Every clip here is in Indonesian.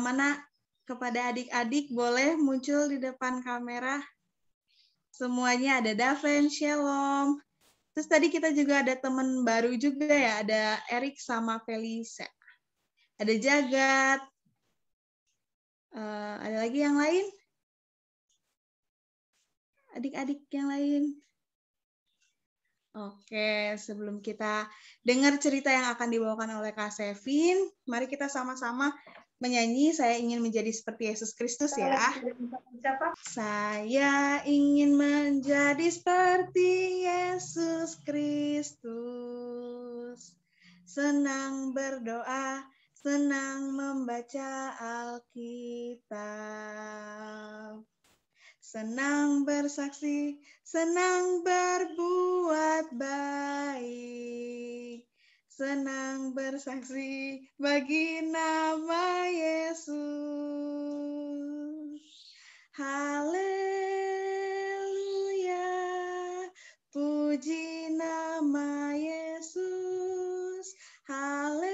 mana kepada adik-adik boleh muncul di depan kamera. Semuanya ada Daven, Shalom. Terus tadi kita juga ada teman baru juga ya, ada Erik sama Felicia. Ada Jagat. Ada lagi yang lain? Adik-adik yang lain? Oke, sebelum kita dengar cerita yang akan dibawakan oleh Kak Sevin, mari kita sama-sama menyanyi Saya Ingin Menjadi Seperti Yesus Kristus ya. Saya ingin menjadi seperti Yesus Kristus. Senang berdoa, senang membaca Alkitab. Senang bersaksi, senang berbuat baik. Senang bersaksi bagi nama Yesus. Haleluya, puji nama Yesus. Haleluya,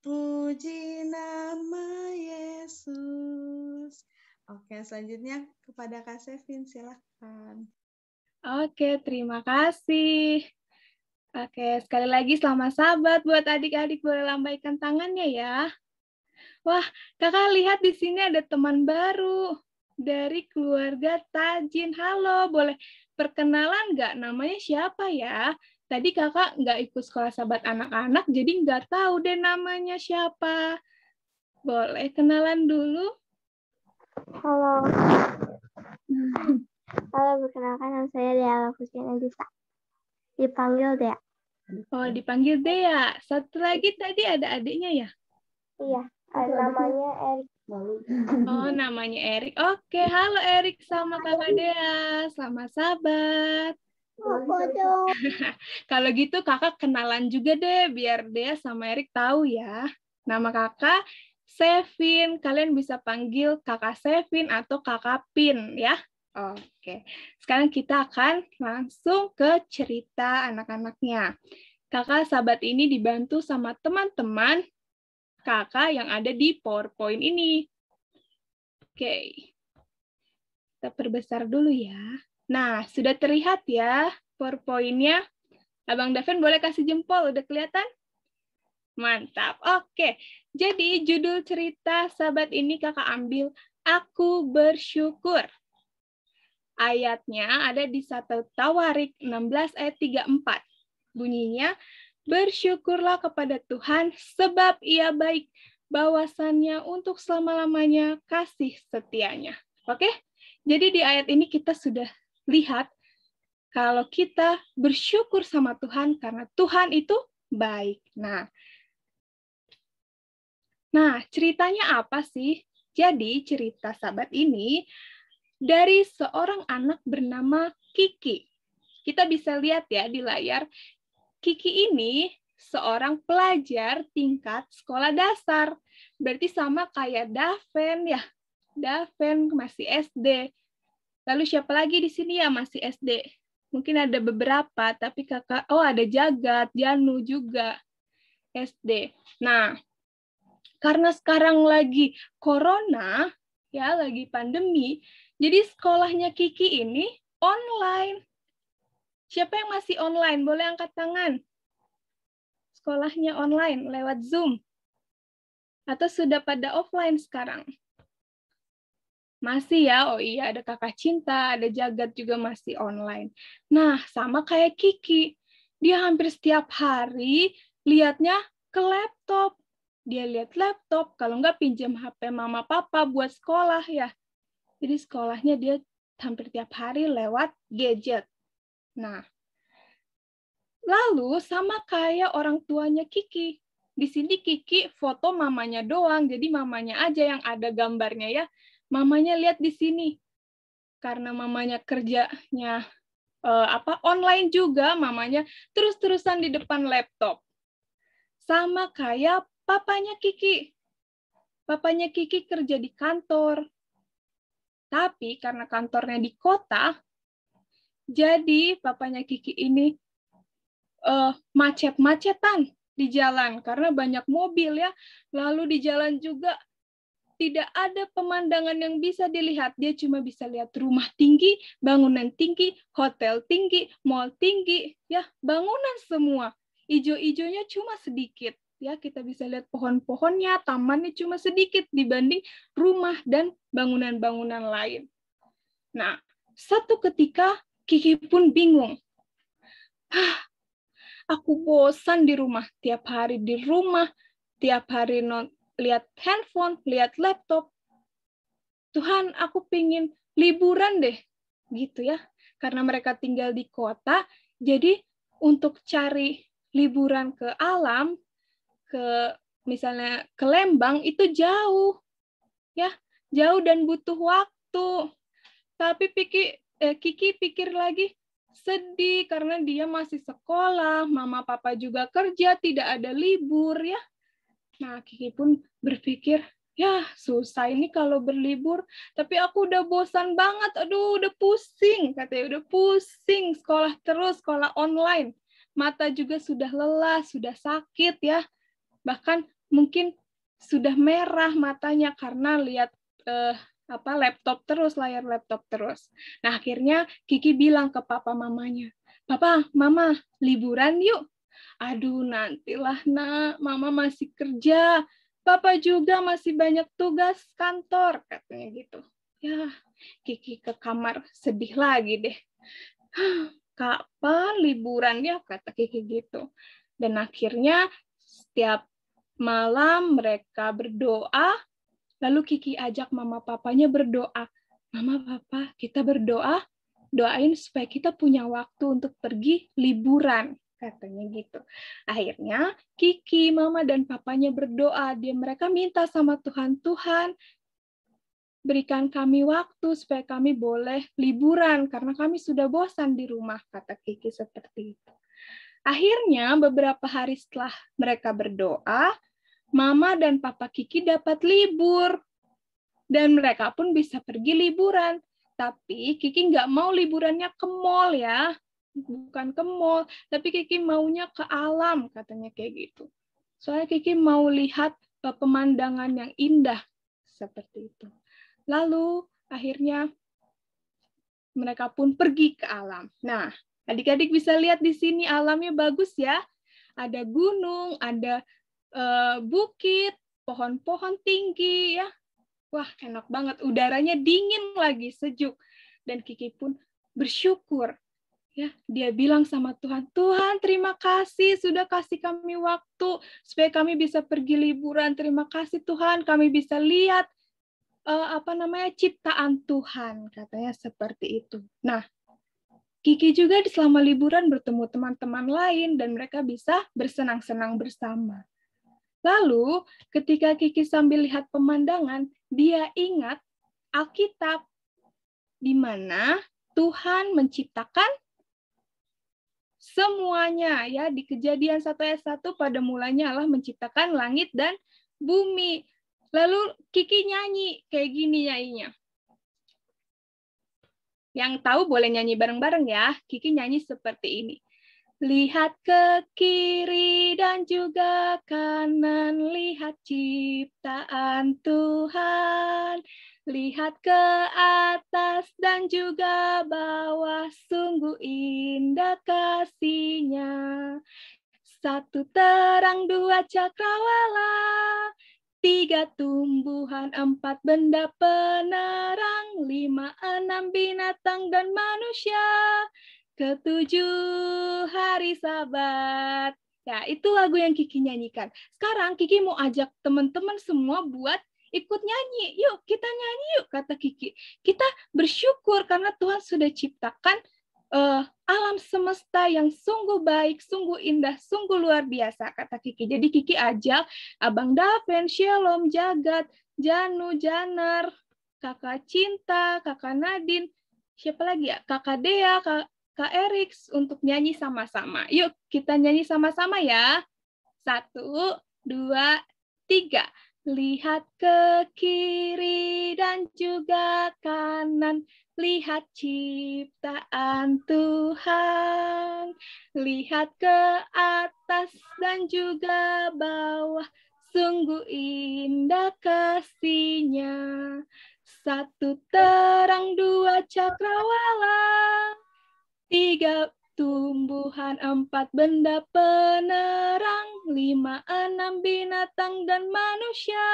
puji nama Yesus. Oke, selanjutnya kepada Kak Sevin, silakan. Oke, terima kasih. Oke, sekali lagi selamat sahabat buat adik-adik, boleh lambaikan tangannya ya. Wah, kakak lihat di sini ada teman baru dari keluarga Tajin. Halo, boleh perkenalan nggak? Namanya siapa ya? Tadi kakak nggak ikut sekolah sahabat anak-anak, jadi nggak tahu deh namanya siapa. Boleh kenalan dulu? Halo. Halo, perkenalkan nama saya Dea Fusina Disa. Dipanggil Dea. Oh, dipanggil Dea. Satu lagi tadi ada adiknya ya? Iya, namanya Erik. Oh, namanya Erik. Oke, halo Erik sama kakak Dea. Selamat sahabat. Kalau gitu kakak kenalan juga deh, biar Dea sama Erik tahu ya. Nama kakak Sevin. Kalian bisa panggil kakak Sevin atau kakak Pin ya. Oke, sekarang kita akan langsung ke cerita anak-anaknya. Kakak sahabat ini dibantu sama teman-teman kakak yang ada di PowerPoint ini. Oke, kita perbesar dulu ya. Nah, sudah terlihat ya PowerPoint-nya. Abang Daven boleh kasih jempol, udah kelihatan? Mantap. Oke, jadi judul cerita sahabat ini kakak ambil, Aku Bersyukur. Ayatnya ada di 1 Tawarik 16 ayat 34. Bunyinya, bersyukurlah kepada Tuhan sebab Ia baik, bahwasannya untuk selama-lamanya kasih setianya. Oke? Jadi di ayat ini kita sudah lihat kalau kita bersyukur sama Tuhan karena Tuhan itu baik. Nah, ceritanya apa sih? Jadi cerita sahabat ini dari seorang anak bernama Kiki. Kita bisa lihat ya di layar, Kiki ini seorang pelajar tingkat sekolah dasar. Berarti sama kayak Daven ya. Daven masih SD. Lalu siapa lagi di sini ya masih SD? Mungkin ada beberapa, tapi kakak, ada Jagat, Janu juga SD. Nah, karena sekarang lagi corona, ya lagi pandemi, jadi sekolahnya Kiki ini online. Siapa yang masih online? Boleh angkat tangan. Sekolahnya online lewat Zoom. Atau sudah pada offline sekarang? Masih ya, oh iya ada kakak cinta, ada Jagat juga masih online. Nah, sama kayak Kiki. Dia hampir setiap hari lihatnya ke laptop. Dia lihat laptop, kalau nggak pinjam HP mama papa buat sekolah ya. Jadi sekolahnya dia hampir tiap hari lewat gadget. Nah, lalu sama kayak orang tuanya Kiki. Di sini Kiki foto mamanya doang, jadi mamanya aja yang ada gambarnya ya. Mamanya lihat di sini. Karena mamanya kerjanya online juga, mamanya terus-terusan di depan laptop. Sama kayak papanya Kiki. Papanya Kiki kerja di kantor. Tapi karena kantornya di kota, jadi papanya Kiki ini macet-macetan di jalan karena banyak mobil ya. Lalu di jalan juga tidak ada pemandangan yang bisa dilihat. Dia cuma bisa lihat rumah tinggi, bangunan tinggi, hotel tinggi, mall tinggi, ya, bangunan semua. Ijo-ijonya cuma sedikit. Ya, kita bisa lihat pohon-pohonnya, tamannya cuma sedikit dibanding rumah dan bangunan-bangunan lain. Nah, satu ketika Kiki pun bingung. Aku bosan di rumah, tiap hari di rumah, tiap hari lihat handphone, lihat laptop. Tuhan, aku pingin liburan deh, gitu ya. Karena mereka tinggal di kota, jadi untuk cari liburan ke alam, misalnya ke Lembang, itu jauh. Ya, jauh dan butuh waktu. Tapi Kiki pikir lagi, sedih karena dia masih sekolah, mama papa juga kerja, tidak ada libur ya. Nah, Kiki pun berpikir, ya susah ini kalau berlibur, tapi aku udah bosan banget, aduh udah pusing, katanya udah pusing, sekolah terus, sekolah online. Mata juga sudah lelah, sudah sakit ya, bahkan mungkin sudah merah matanya karena lihat laptop terus, layar laptop terus. Nah, akhirnya Kiki bilang ke papa mamanya, Papa, Mama, liburan yuk. Aduh, nantilah nak, Mama masih kerja. Papa juga masih banyak tugas kantor, katanya gitu. Ya, Kiki ke kamar sedih lagi deh. Kapan liburan ya, kata Kiki gitu. Dan akhirnya setiap malam mereka berdoa, lalu Kiki ajak mama papanya berdoa. Mama, papa, kita berdoa, doain supaya kita punya waktu untuk pergi liburan, katanya gitu. Akhirnya Kiki, mama dan papanya berdoa, mereka minta sama Tuhan, Tuhan berikan kami waktu supaya kami boleh liburan karena kami sudah bosan di rumah, kata Kiki seperti itu. Akhirnya beberapa hari setelah mereka berdoa, mama dan papa Kiki dapat libur dan mereka pun bisa pergi liburan. Tapi Kiki nggak mau liburannya ke mall ya, bukan ke mall, tapi Kiki maunya ke alam, katanya kayak gitu. Soalnya Kiki mau lihat pemandangan yang indah seperti itu. Lalu akhirnya mereka pun pergi ke alam. Nah, adik-adik bisa lihat di sini alamnya bagus ya. Ada gunung, ada bukit, pohon-pohon tinggi ya. Wah, enak banget. Udaranya dingin lagi, sejuk. Dan Kiki pun bersyukur. Ya, dia bilang sama Tuhan, Tuhan terima kasih sudah kasih kami waktu supaya kami bisa pergi liburan. Terima kasih Tuhan, kami bisa lihat ciptaan Tuhan, katanya seperti itu. Nah, Kiki juga selama liburan bertemu teman-teman lain dan mereka bisa bersenang-senang bersama. Lalu, ketika Kiki sambil lihat pemandangan, dia ingat Alkitab, di mana Tuhan menciptakan semuanya. Ya, di Kejadian 1 ayat 1, pada mulanya Allah menciptakan langit dan bumi. Lalu Kiki nyanyi, kayak gini nyanyinya. Yang tahu boleh nyanyi bareng-bareng ya. Kiki nyanyi seperti ini. Lihat ke kiri dan juga kanan, lihat ciptaan Tuhan. Lihat ke atas dan juga bawah, sungguh indah kasih-Nya. 1 terang, 2 cakrawala, 3 tumbuhan, 4 benda penerang, 5, 6 binatang dan manusia, 7 hari Sabat. Ya, itu lagu yang Kiki nyanyikan. Sekarang Kiki mau ajak teman-teman semua buat ikut nyanyi. Yuk, kita nyanyi yuk, kata Kiki. Kita bersyukur karena Tuhan sudah ciptakan alam semesta yang sungguh baik, sungguh indah, sungguh luar biasa, kata Kiki. Jadi Kiki ajak Abang Daven, Shalom, Jagat, Janu, Janar, Kakak Cinta, Kakak Nadine, siapa lagi ya? Kakak Dea, Kak Erik untuk nyanyi sama-sama. Yuk kita nyanyi sama-sama ya. 1, 2, 3. Lihat ke kiri dan juga kanan, lihat ciptaan Tuhan. Lihat ke atas dan juga bawah, sungguh indah kasih-Nya. Satu terang, dua cakrawala, tiga tumbuhan, empat benda penerang, lima enam binatang dan manusia,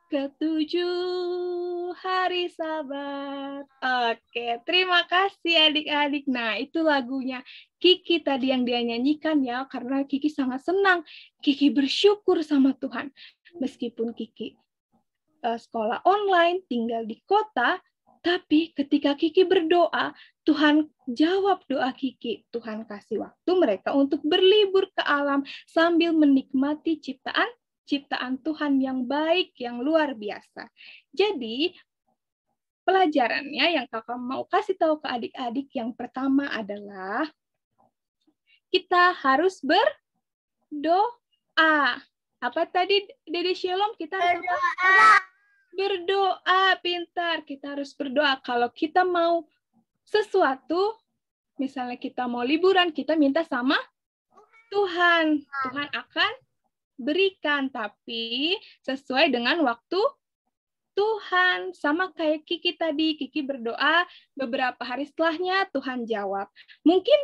ketujuh hari Sabat. Oke, terima kasih adik-adik. Nah, itu lagunya Kiki tadi yang dia nyanyikan ya, karena Kiki sangat senang. Kiki bersyukur sama Tuhan. Meskipun Kiki sekolah online, tinggal di kota, tapi ketika Kiki berdoa, Tuhan jawab doa Kiki. Tuhan kasih waktu mereka untuk berlibur ke alam sambil menikmati ciptaan Tuhan yang baik, yang luar biasa. Jadi, pelajarannya yang kakak mau kasih tahu ke adik-adik yang pertama adalah kita harus berdoa. Apa tadi Dede Shalom? Kita harus apa? Berdoa, pintar. Kita harus berdoa. Kalau kita mau sesuatu, misalnya kita mau liburan, kita minta sama Tuhan. Tuhan akan berikan, tapi sesuai dengan waktu Tuhan. Sama kayak Kiki tadi. Kiki berdoa, beberapa hari setelahnya Tuhan jawab. Mungkin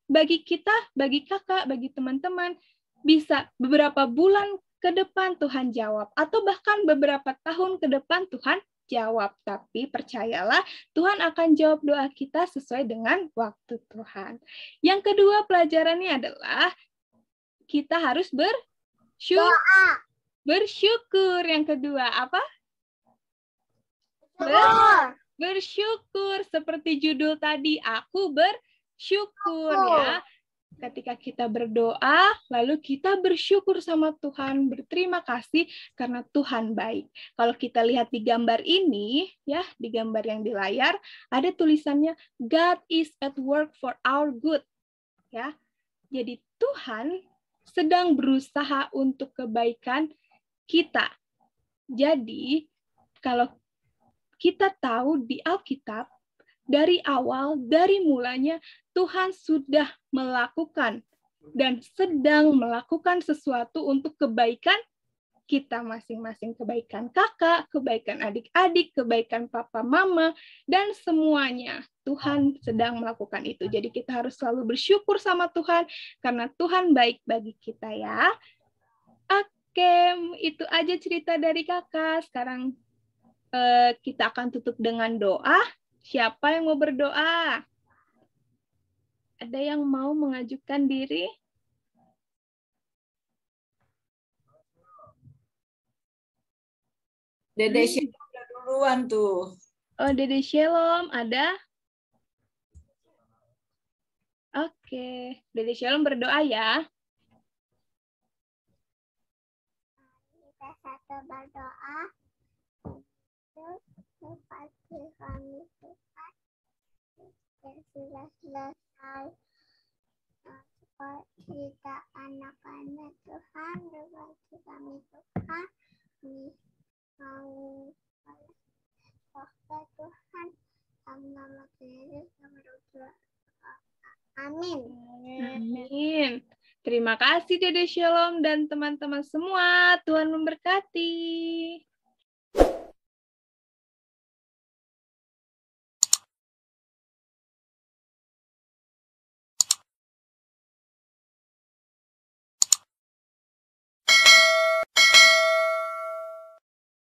bagi kita, bagi kakak, bagi teman-teman, bisa beberapa bulan ke depan Tuhan jawab, atau bahkan beberapa tahun ke depan Tuhan jawab. Tapi percayalah, Tuhan akan jawab doa kita sesuai dengan waktu Tuhan. Yang kedua pelajarannya adalah kita harus bersyukur. Yang kedua apa? Bersyukur. Seperti judul tadi, aku bersyukur ya. Ketika kita berdoa, lalu kita bersyukur sama Tuhan, berterima kasih karena Tuhan baik. Kalau kita lihat di gambar ini, ya, di gambar yang di layar, ada tulisannya God is at work for our good. Ya. Jadi Tuhan sedang berusaha untuk kebaikan kita. Jadi, kalau kita tahu di Alkitab, dari awal, dari mulanya, Tuhan sudah melakukan dan sedang melakukan sesuatu untuk kebaikan kita masing-masing. Kebaikan kakak, kebaikan adik-adik, kebaikan papa, mama, dan semuanya. Tuhan sedang melakukan itu. Jadi kita harus selalu bersyukur sama Tuhan, karena Tuhan baik bagi kita ya. Oke, itu aja cerita dari kakak. Sekarang kita akan tutup dengan doa. Siapa yang mau berdoa? Ada yang mau mengajukan diri? Dede Shalom udah duluan tuh. Oh, Dede Shalom ada? Oke, Dede Shalom berdoa ya. Kita satu berdoa. Pasti kami Tuhan yang sudah selesai. Kita anak-anak Tuhan, berbagi kami Tuhan. Kami mau Tuhan, dalam nama Yesus kami berdoa. Amin. Amin. Terima kasih Dede Shalom dan teman-teman semua. Tuhan memberkati.